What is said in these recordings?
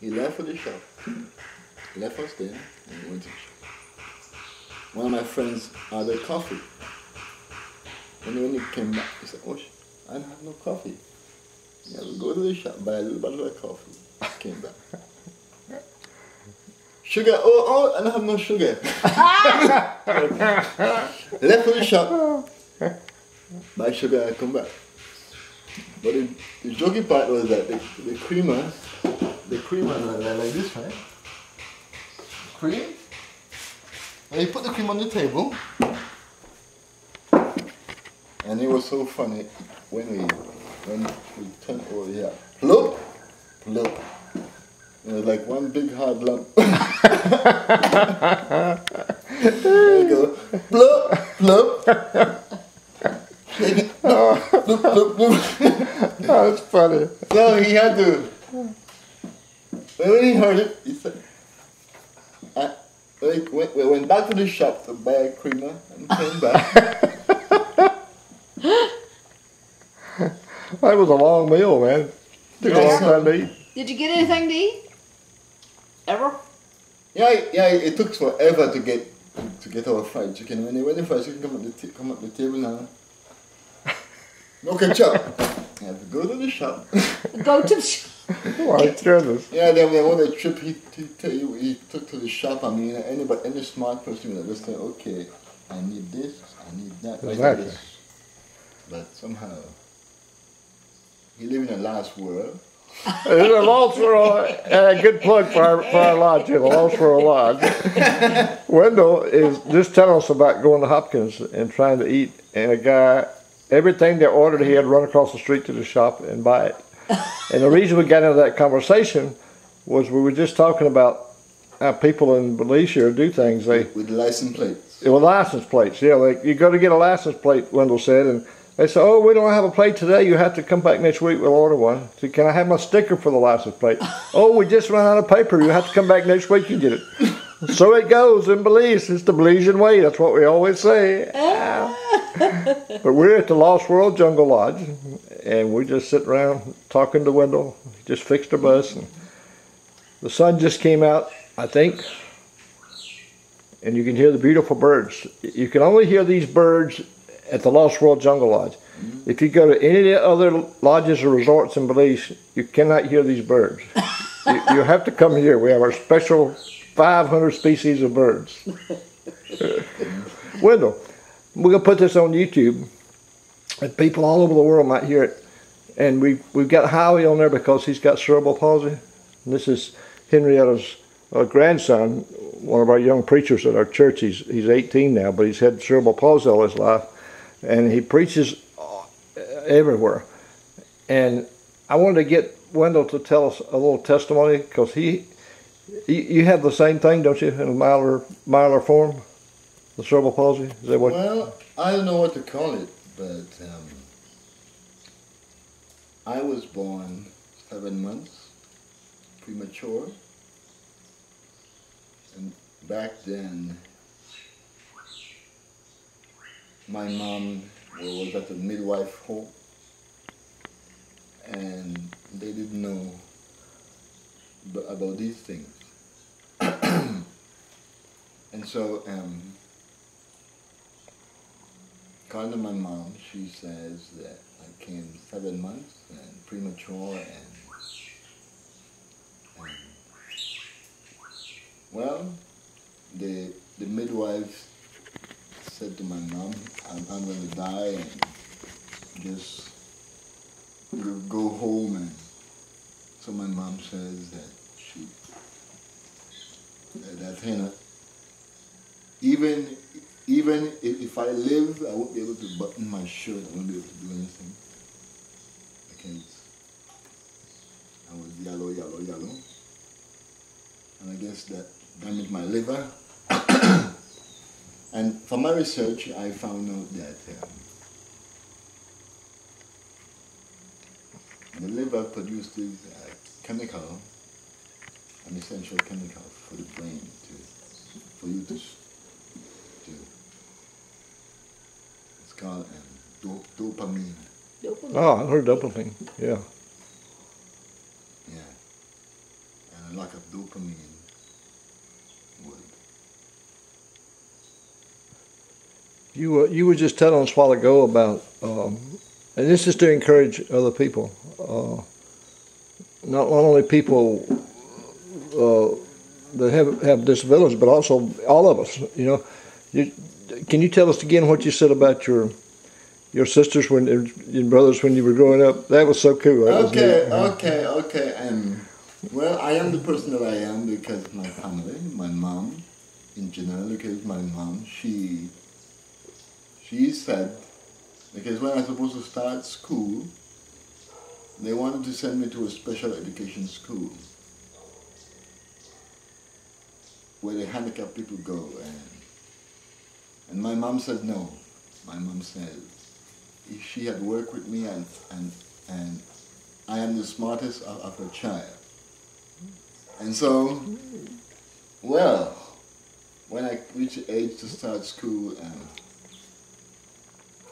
He left for the shop. Left us there and he went to the shop. One of my friends ordered coffee. And when he came back, he said, oh, I don't have no coffee. Yeah, we go to the shop, buy a little bottle of coffee. Came back. Sugar, oh, I don't have no sugar. Left for the shop, buy sugar and come back. But the joking part was that the creamer like this, right? Cream. And he put the cream on the table. And it was so funny when we turned over here. Plop, plop. It was like one big hard lump. There you go. Plop, plop. Oh, that's funny. So he had to. When he heard it, he said, we went back to the shop to buy a creamer and came back. That was a long meal, man. Took a long time to eat. Did you get anything to eat? Ever? Yeah, it took forever to get our fried chicken. When the fried chicken come up the table now, no ketchup. You have to go to the shop. Go to the shop. My goodness. Yeah, then on the trip he took to the shop. I mean, any smart person would just say, okay, I need this, I need that. Exactly. But somehow, he live in the last world. It's a Lost World, and a good plug for our lodge here, the Lost World Lodge. Wendell is just telling us about going to Hopkins and trying to eat, and a guy, everything they ordered, he had to run across the street to the shop and buy it. And the reason we got into that conversation was we were just talking about how people in Belize here do things. With license plates. With license plates, yeah. Like you go to get a license plate, Wendell said, and they said, oh, we don't have a plate today. You have to come back next week. We'll order one. So can I have my sticker for the license plate? Oh, we just ran out of paper. You have to come back next week and get it. So it goes in Belize. It's the Belizean way. That's what we always say. But we're at the Lost World Jungle Lodge, and we just sit around talking to Wendell. He just fixed our bus, and the sun just came out, I think, and you can hear the beautiful birds. You can only hear these birds at the Lost World Jungle Lodge. If you go to any of the other lodges or resorts in Belize, you cannot hear these birds. You have to come here. We have our special 500 species of birds. Wendell, we're going to put this on YouTube, and people all over the world might hear it. And we've got Howie on there because he's got cerebral palsy. And this is Henrietta's grandson, one of our young preachers at our church. He's 18 now, but he's had cerebral palsy all his life. And he preaches everywhere. And I wanted to get Wendell to tell us a little testimony, because you have the same thing, don't you, in a milder form, the cerebral palsy? Is that what? Well, I don't know what to call it, but I was born 7 months premature, and back then my mom was at a midwife home, and they didn't know about these things. And so, according to my mom, she says that I came 7 months and premature, and well, the midwife said to my mom, I'm going to die, and just go home. And so my mom says that even if I live, I won't be able to button my shirt. I won't be able to do anything because I was yellow. And I guess that damaged my liver. And from my research, I found out that the liver produces a chemical, an essential chemical for the brain for you to it's called dopamine. Dopamine. Oh, I heard dopamine, yeah. Yeah. And a like a dopamine would. You were just telling us a while ago about, and this is to encourage other people, not only people that have disabilities, but also all of us. You know, can you tell us again what you said about your sisters your brothers when you were growing up? That was so cool. That was neat. Okay. Well, I am the person that I am because of my family, my mom, in general. Because my mom, she said, because when I was supposed to start school, they wanted to send me to a special education school where the handicapped people go, and my mom said no. My mom said she had worked with me and I am the smartest of her child. And so, well, when I reached the age to start school,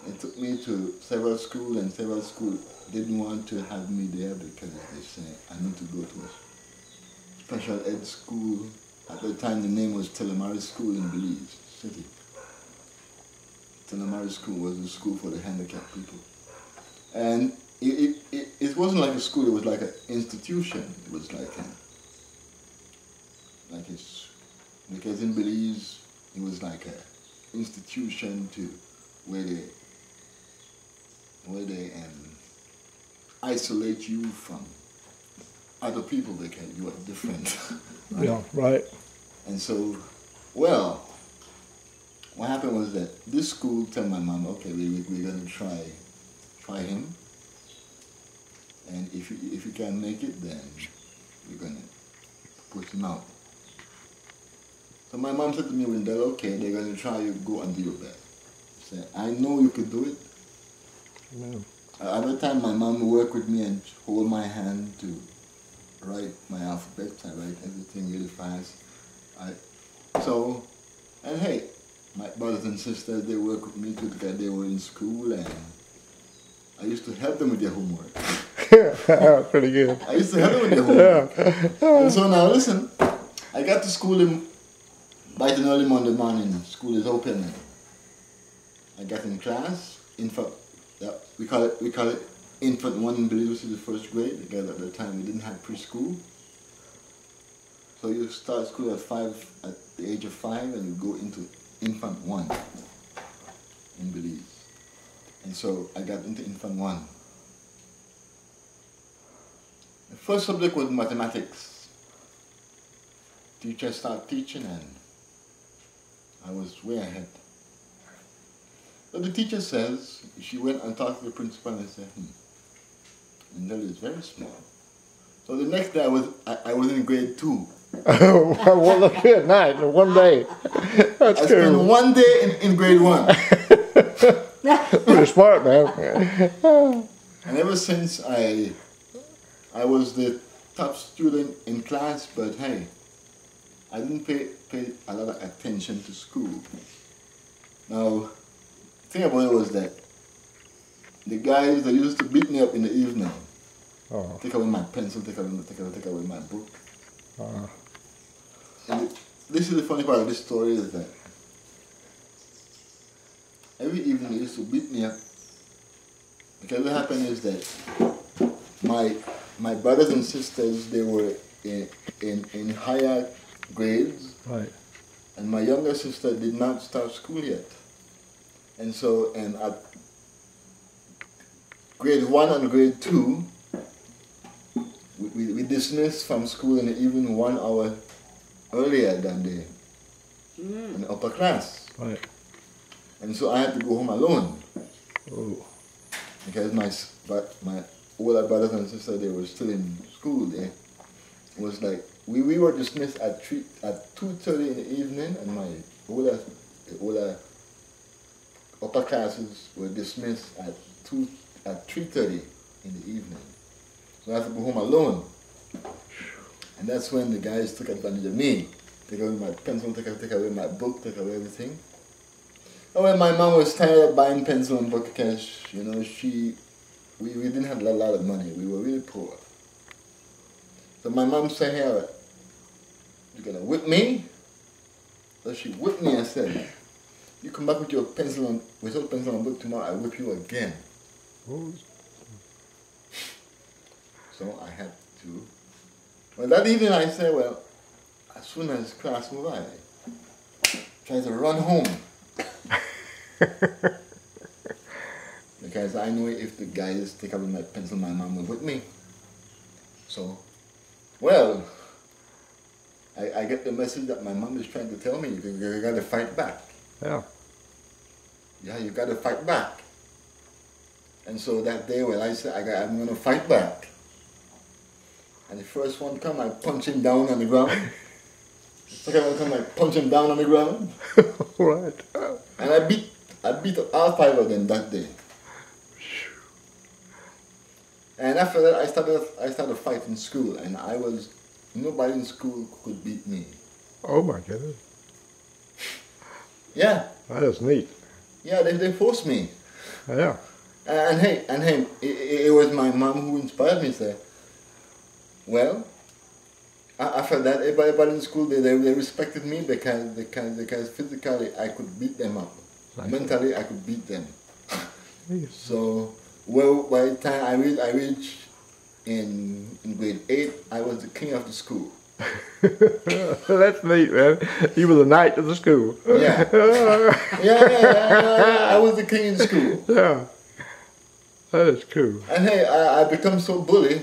it took me to several schools, and several schools didn't want to have me there because they said I need to go to a special ed school. At the time, the name was Telemari School in Belize City. Telemari School was a school for the handicapped people. And it wasn't like a school, it was like an institution. It was because in Belize, it was like an institution where they isolate you from other people because you are different. Yeah, right. And so, well, what happened was that this school told my mom, okay, we're going to try him, and if you can't make it, then we're going to push him out. So my mom said to me, Wendell, okay, they're going to try you, go and do your best. She said, I know you could do it. Yeah. At the time, my mom would work with me and hold my hand to write my alphabet. I write everything really fast. And hey, my brothers and sisters, they work with me too because they were in school, and I used to help them with their homework. Pretty good. I used to help them with their homework. Yeah. And so now listen, I got to school bright and early Monday morning. School is open. And I got in class. We call it Infant 1 in Belize, which is the first grade, because at the time we didn't have preschool. So you start school at the age of 5, and you go into Infant 1 in Belize. And so I got into Infant 1. The first subject was mathematics. Teacher started teaching, and I was way ahead. So the teacher says, she went and talked to the principal and said, Wendell is very small. So the next day I was in grade 2. Oh, well, look good night. One day. That's I cool. spent one day in grade 1. Pretty smart, man. And ever since I was the top student in class, but hey, I didn't pay a lot of attention to school. Now, the thing about it was that the guys that used to beat me up in the evening, take away my pencil, take away my book. And this is the funny part of this story is that every evening they used to beat me up because what happened is that my brothers and sisters, they were in higher grades, Right. and my younger sister did not start school yet. And so, and at grade 1 and grade 2, we dismissed from school in the evening 1 hour earlier than in the upper class. Right. And so I had to go home alone. Oh. Because my older brothers and sisters, they were still in school. It was like, we were dismissed at 2:30 in the evening, and my older upper classes were dismissed at 3:30 in the evening. So I had to go home alone. And that's when the guys took advantage of me. Take away my pencil, take away my book, take away everything. And when my mom was tired of buying pencil and book because, you know, we didn't have a lot of money. We were really poor. So my mom said, here, You gonna whip me? So she whipped me and said, you come back with your pencil and book tomorrow, I whip you again. Oh. So I had to. Well, that evening I said, well, as soon as class moved, I tried to run home. Because I know if the guys take up with my pencil, my mom will whip me. So, well, I get the message that my mom is trying to tell me, you gotta fight back. Yeah. Yeah, you gotta fight back. And so that day, well, I said, I'm gonna fight back. And the first one come, I punch him down on the ground. The second one come, I punch him down on the ground. Right. And I beat all 5 of them that day. And after that, I started fighting school, and nobody in school could beat me. Oh my goodness. Yeah. That is neat. Yeah, they forced me. Yeah. And hey, it was my mom who inspired me. Say, well, after that, everybody in school they respected me because physically I could beat them up, mentally I could beat them. So, well, by the time I reached in grade 8, I was the king of the school. That's neat, man. You were the knight of the school. Yeah. Yeah. I was the king in school. Yeah. That is cool. And hey, I become so bully.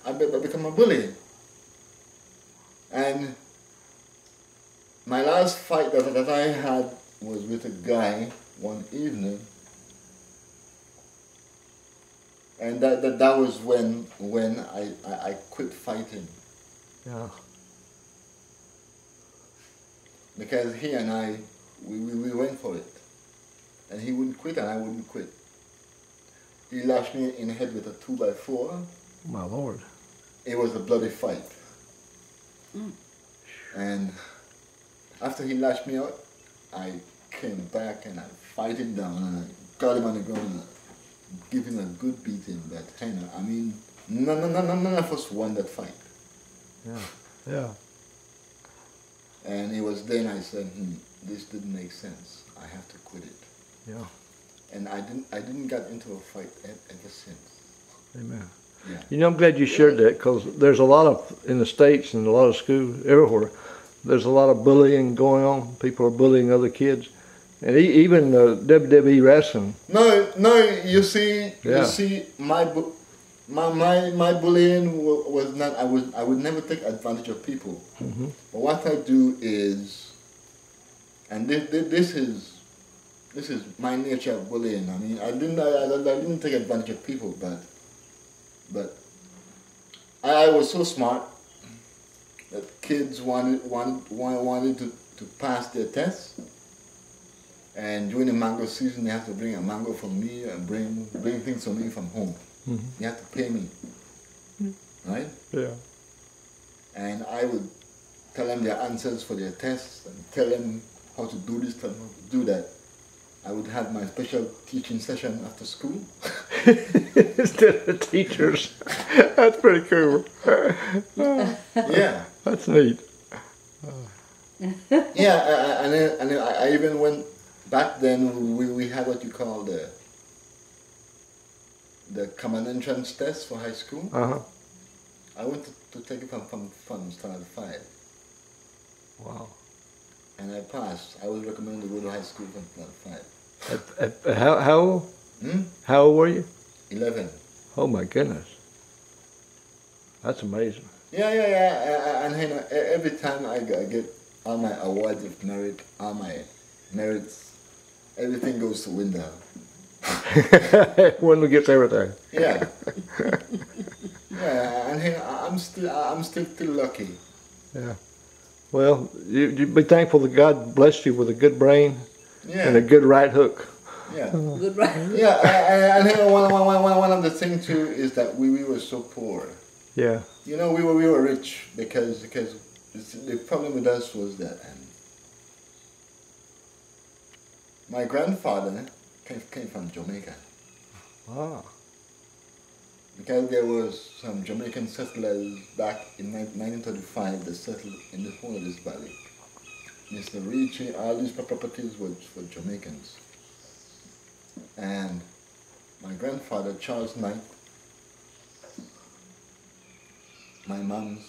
I become a bully. And my last fight that I had was with a guy one evening. And that was when I quit fighting. Yeah. Because he and I, we went for it. And he wouldn't quit and I wouldn't quit. He lashed me in the head with a 2x4. My Lord. It was a bloody fight. Mm. And after he lashed me out, I came back and I fight him down and I got him on the ground and give him a good beating. But I mean, none of us won that fight. Yeah. Yeah. And it was then I said, this didn't make sense. I have to quit it. Yeah. And I didn't get into a fight ever since. Amen. Yeah. You know, I'm glad you shared that because there's a lot of, in the States and a lot of schools, everywhere, there's a lot of bullying going on. People are bullying other kids. And even WWE wrestling. No, you see, my bullying was not, I would never take advantage of people. Mm-hmm. But what I do is, and this is my nature of bullying. I mean, I didn't take advantage of people, but I was so smart that kids wanted to pass their tests. And during the mango season, they have to bring a mango from me and bring things from me from home. Mm-hmm. You have to pay me, right? Yeah. And I would tell them their answers for their tests and tell them how to do this, tell them how to do that. I would have my special teaching session after school. Instead of teachers. That's pretty cool. Yeah. That's neat. Yeah, and then I even went, back then we had what you call the common entrance test for high school. Uh-huh. I went to take it from standard 5. Wow. And I passed. I was recommended to go to high school from standard 5. How old? How old were you? 11. Oh my goodness. That's amazing. Yeah. And you know, every time I get all my awards of merit, all my merits, everything goes to Wendell. Wendell gets everything. Yeah. Yeah, and you know, I'm still lucky. Yeah. Well, you be thankful that God blessed you with a good brain and a Yeah. good right hook. Yeah. Good, right? Yeah, and you know, one of the things too is that we were so poor. Yeah. You know, we were rich because the problem with us was that my grandfather came from Jamaica. Ah. because there was some Jamaican settlers back in 1935 that settled in the whole of this valley. Mr. Ricci, all these properties were for Jamaicans. And my grandfather, Charles Knight, my mom's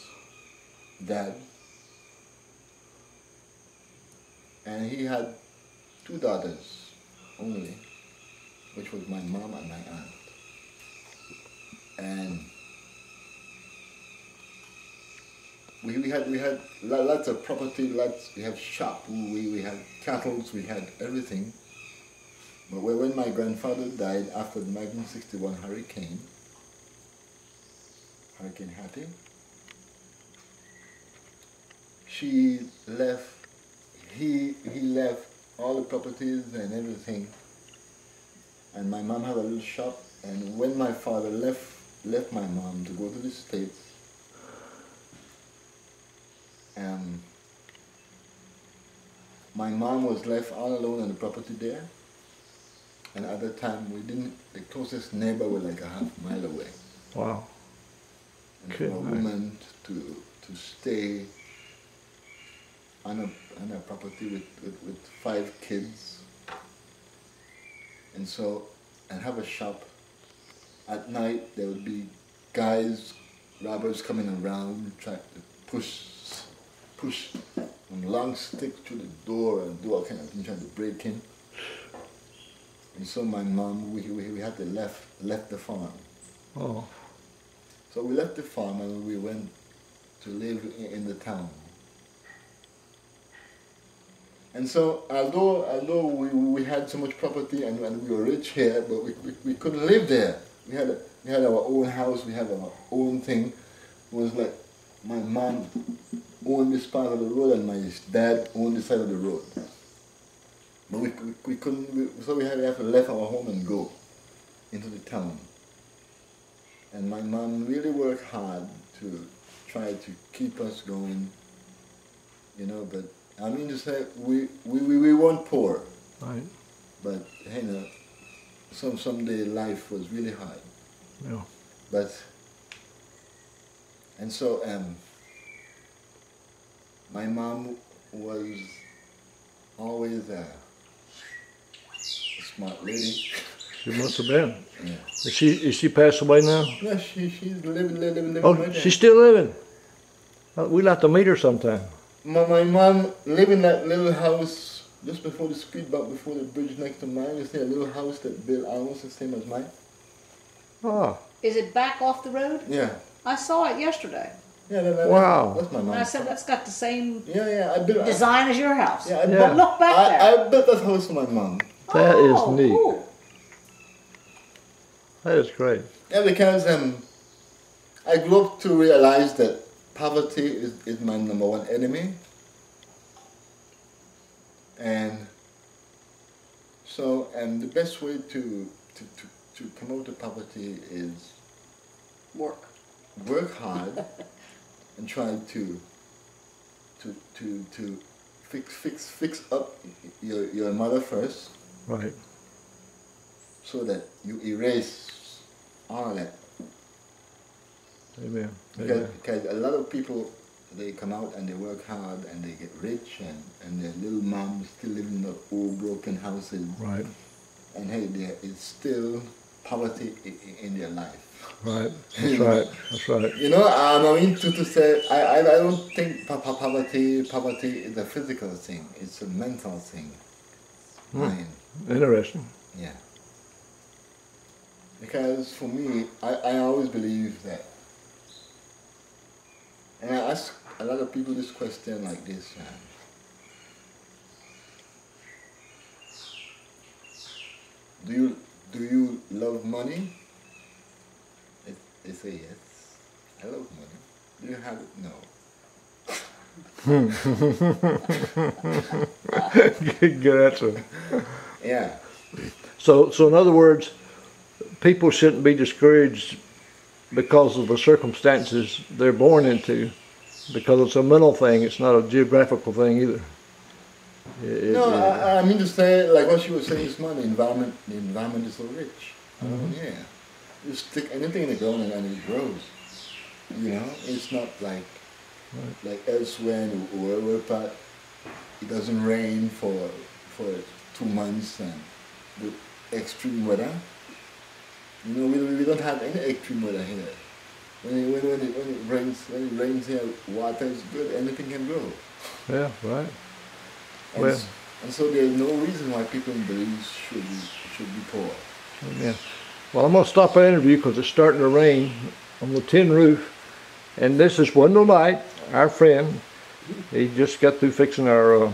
dad, and he had two daughters only, which was my mom and my aunt. And we had lots of property, we had shop, we had cattle, we had everything. But when my grandfather died after the 1961 Hurricane Hattie, he left all the properties and everything. And my mom had a little shop, and when my father left my mom to go to the States, my mom was left all alone on the property there. And at the time, the closest neighbor was like a half-mile away. Wow. And for a woman to stay on a property with 5 kids, and have a shop. At night, there would be robbers coming around, trying to push long sticks through the door and do all kind of things, trying to break in. And so my mom, we had to left the farm. Oh. So we left the farm and we went to live in the town. And so although we had so much property and we were rich here, but we couldn't live there. We had our own house, we had our own thing. It was like my mom owned this part of the road and my dad owned this side of the road. But we couldn't, so we had to leave our home and go into the town. And my mom really worked hard to try to keep us going, but I mean to say, we weren't poor. Right. But, someday life was really hard. Yeah. And so, my mom was always a smart lady. She must have been. Yeah. Is she passed away now? No, she's living Oh, right there. she's still living. We'll have to meet her sometime. My mom lived in that little house just before the speed bump, before the bridge next to mine. You see a little house that built almost the same as mine. Ah. Is it back off the road? Yeah. I saw it yesterday. Yeah, Wow. That's my mom. And I said, that's got the same I built design as your house. Yeah, But look back there. I built that house for my mom. That is neat. Cool. That is great. Yeah, because I grew up to realize that poverty is my #1 enemy. And so, the best way to come out of poverty is work hard and try to fix up your mother first. Right. So that you erase all that. Amen. Because a lot of people, they come out and they work hard and they get rich and their little moms still live in the old broken houses. Right. And hey, there is still poverty in their life. Right. That's right. That's right. I mean to say, I don't think poverty is a physical thing. It's a mental thing. Mind. Interesting. Yeah. Because for me, I always believe that, and I ask a lot of people this question like this, do you love money? They say yes. I love money. Do you have it? No. Good answer. Yeah. So in other words, people shouldn't be discouraged because of the circumstances they're born into, because it's a mental thing. It's not a geographical thing either. I mean to say, like what she was saying this morning, the environment is so rich. Yeah. you stick anything in the ground and it grows. You know, it's not like elsewhere in the world where it doesn't rain for 2 months and with extreme weather. You know, we don't have any extreme weather here. When it rains here, water is good. Anything can grow. Yeah, right. And, Well, and so there's no reason why people in Belize should be poor. amen. Well, I'm going to stop our interview because it's starting to rain on the tin roof. And this is Wendell Knight, our friend. He just got through fixing our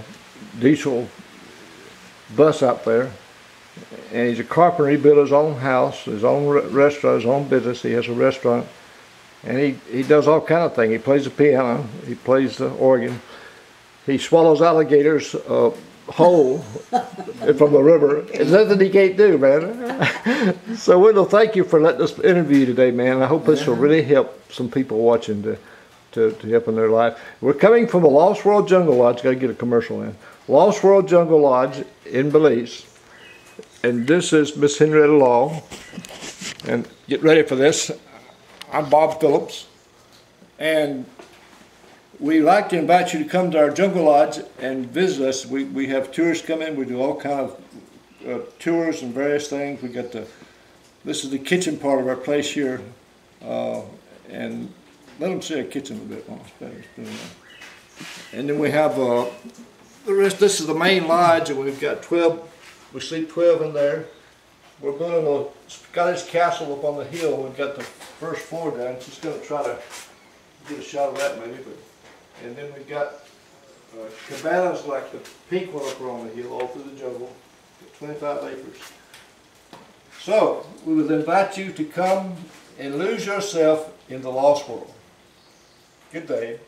diesel bus out there. And he's a carpenter. He built his own house, his own restaurant, his own business. He has a restaurant. And he does all kind of things. He plays the piano. He plays the organ. He swallows alligators whole from the river. There's nothing he can't do, man. So Wendell, thank you for letting us interview you today, man. I hope this will really help some people watching to help in their life. We're coming from the Lost World Jungle Lodge. Got to get a commercial in. Lost World Jungle Lodge in Belize. And this is Miss Henrietta Law. And get ready for this. I'm Bob Phillips. And we'd like to invite you to come to our Jungle Lodge and visit us. We have tours come in. We do all kind of tours and various things. We got this is the kitchen part of our place here. And let them see our kitchen a bit more. And then we have the rest. This is the main lodge, and we've got 12. We sleep 12 in there. We're building a Scottish castle up on the hill. We've got the first floor down. Just going to try to get a shot of that maybe. And then we've got cabanas like the pink one up on the hill, all through the jungle, 25 acres. So we would invite you to come and lose yourself in the lost world. Good day.